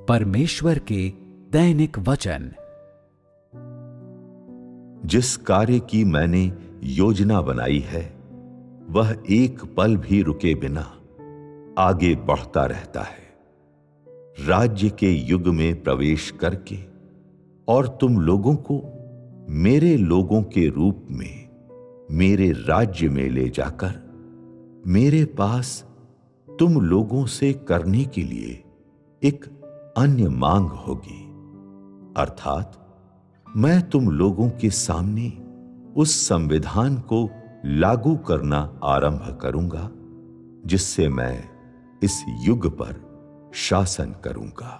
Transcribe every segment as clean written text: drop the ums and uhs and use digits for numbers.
परमेश्वर के दैनिक वचन। जिस कार्य की मैंने योजना बनाई है वह एक पल भी रुके बिना आगे बढ़ता रहता है। राज्य के युग में प्रवेश करके और तुम लोगों को मेरे लोगों के रूप में मेरे राज्य में ले जाकर मेरे पास तुम लोगों से करने के लिए एक अन्य मांग होगी, अर्थात मैं तुम लोगों के सामने उस संविधान को लागू करना आरंभ करूंगा जिससे मैं इस युग पर शासन करूंगा।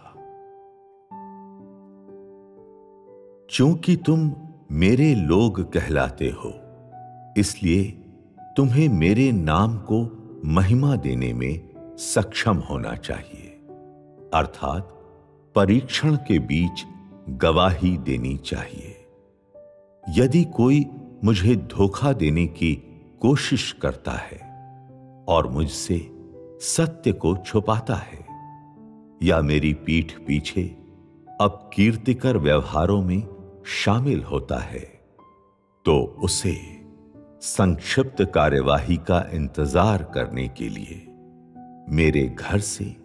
क्योंकि तुम मेरे लोग कहलाते हो, इसलिए तुम्हें मेरे नाम को महिमा देने में सक्षम होना चाहिए, अर्थात परीक्षण के बीच गवाही देनी चाहिए। यदि कोई मुझे धोखा देने की कोशिश करता है और मुझसे सत्य को छुपाता है या मेरी पीठ पीछे अपकीर्तिकर व्यवहारों में शामिल होता है, तो उसे संक्षिप्त कार्यवाही का इंतजार करने के लिए मेरे घर से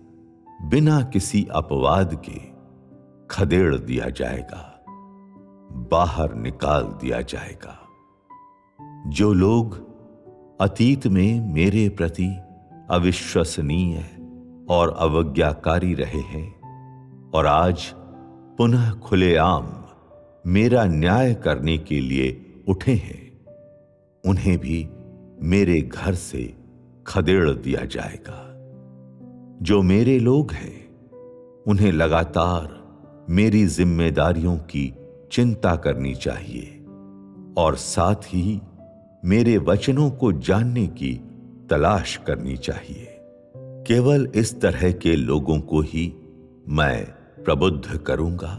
बिना किसी अपवाद के खदेड़ दिया जाएगा, बाहर निकाल दिया जाएगा। जो लोग अतीत में मेरे प्रति अविश्वसनीय और अवज्ञाकारी रहे हैं और आज पुनः खुलेआम मेरा न्याय करने के लिए उठे हैं, उन्हें भी मेरे घर से खदेड़ दिया जाएगा। जो मेरे लोग हैं उन्हें लगातार मेरी जिम्मेदारियों की चिंता करनी चाहिए और साथ ही मेरे वचनों को जानने की तलाश करनी चाहिए। केवल इस तरह के लोगों को ही मैं प्रबुद्ध करूंगा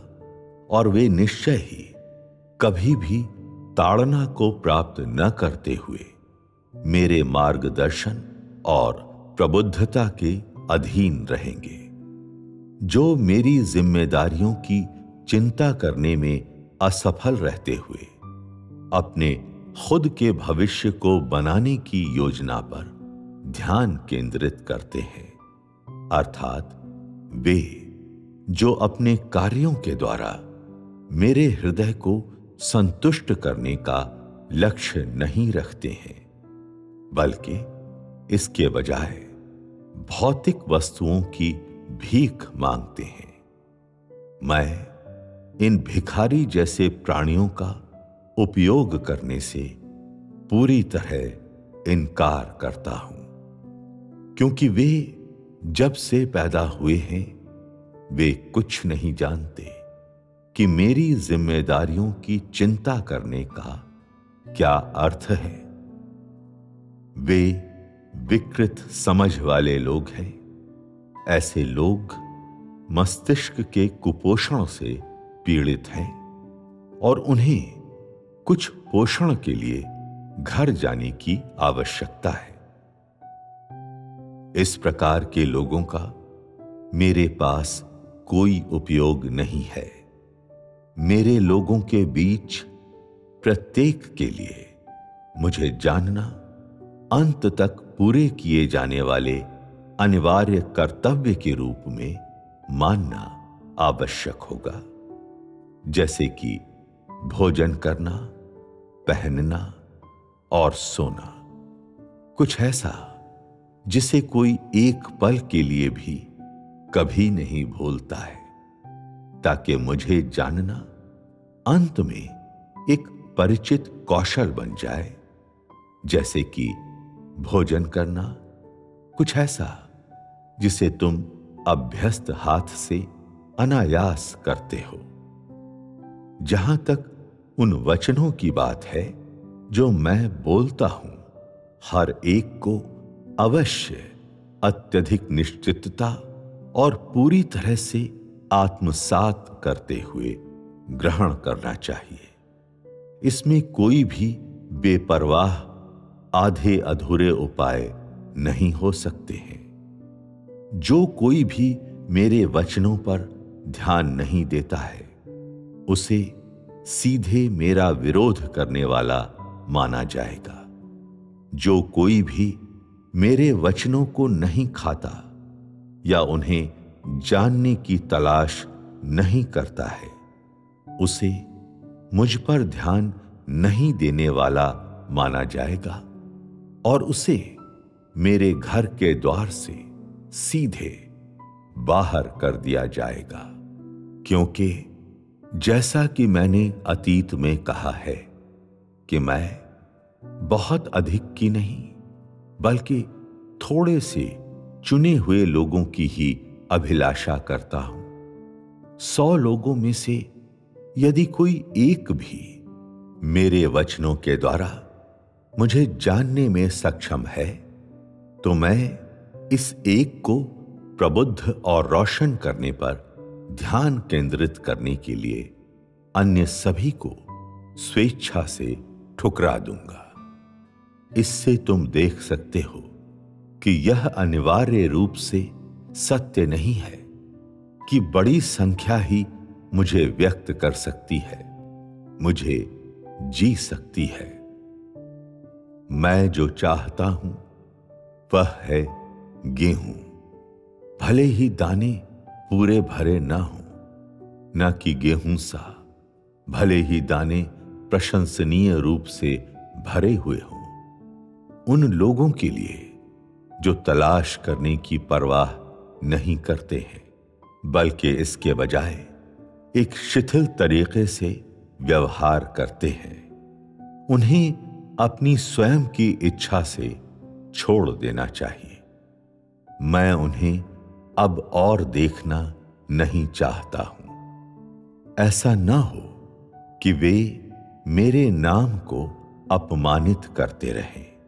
और वे निश्चय ही कभी भी ताड़ना को प्राप्त न करते हुए मेरे मार्गदर्शन और प्रबुद्धता के अधीन रहेंगे। जो मेरी जिम्मेदारियों की चिंता करने में असफल रहते हुए अपने खुद के भविष्य को बनाने की योजना पर ध्यान केंद्रित करते हैं, अर्थात वे जो अपने कार्यों के द्वारा मेरे हृदय को संतुष्ट करने का लक्ष्य नहीं रखते हैं, बल्कि इसके बजाय भौतिक वस्तुओं की भीख मांगते हैं। मैं इन भिखारी जैसे प्राणियों का उपयोग करने से पूरी तरह इनकार करता हूं, क्योंकि वे जब से पैदा हुए हैं वे कुछ नहीं जानते कि मेरी जिम्मेदारियों की चिंता करने का क्या अर्थ है। वे विकृत समझ वाले लोग हैं। ऐसे लोग मस्तिष्क के कुपोषण से पीड़ित हैं और उन्हें कुछ पोषण के लिए घर जाने की आवश्यकता है। इस प्रकार के लोगों का मेरे पास कोई उपयोग नहीं है। मेरे लोगों के बीच प्रत्येक के लिए मुझे जानना अंत तक पूरे किए जाने वाले अनिवार्य कर्तव्य के रूप में मानना आवश्यक होगा, जैसे कि भोजन करना, पहनना और सोना। कुछ ऐसा जिसे कोई एक पल के लिए भी कभी नहीं भूलता है, ताकि मुझे जानना अंत में एक परिचित कौशल बन जाए, जैसे कि भोजन करना, कुछ ऐसा जिसे तुम अभ्यस्त हाथ से अनायास करते हो। जहां तक उन वचनों की बात है जो मैं बोलता हूं, हर एक को अवश्य अत्यधिक निश्चितता और पूरी तरह से आत्मसात करते हुए ग्रहण करना चाहिए। इसमें कोई भी बेपरवाह आधे अधूरे उपाय नहीं हो सकते हैं। जो कोई भी मेरे वचनों पर ध्यान नहीं देता है, उसे सीधे मेरा विरोध करने वाला माना जाएगा। जो कोई भी मेरे वचनों को नहीं खाता या उन्हें जानने की तलाश नहीं करता है, उसे मुझ पर ध्यान नहीं देने वाला माना जाएगा और उसे मेरे घर के द्वार से सीधे बाहर कर दिया जाएगा। क्योंकि जैसा कि मैंने अतीत में कहा है कि मैं बहुत अधिक की नहीं बल्कि थोड़े से चुने हुए लोगों की ही अभिलाषा करता हूं। 100 लोगों में से यदि कोई एक भी मेरे वचनों के द्वारा मुझे जानने में सक्षम है, तो मैं इस एक को प्रबुद्ध और रोशन करने पर ध्यान केंद्रित करने के लिए अन्य सभी को स्वेच्छा से ठुकरा दूंगा। इससे तुम देख सकते हो कि यह अनिवार्य रूप से सत्य नहीं है कि बड़ी संख्या ही मुझे व्यक्त कर सकती है, मुझे जी सकती है। मैं जो चाहता हूं वह है गेहूं, भले ही दाने पूरे भरे न हों, न कि गेहूं सा भले ही दाने प्रशंसनीय रूप से भरे हुए हों। उन लोगों के लिए जो तलाश करने की परवाह नहीं करते हैं, बल्कि इसके बजाय एक शिथिल तरीके से व्यवहार करते हैं, उन्हें अपनी स्वयं की इच्छा से छोड़ देना चाहिए। मैं उन्हें अब और देखना नहीं चाहता हूं। ऐसा ना हो कि वे मेरे नाम को अपमानित करते रहें।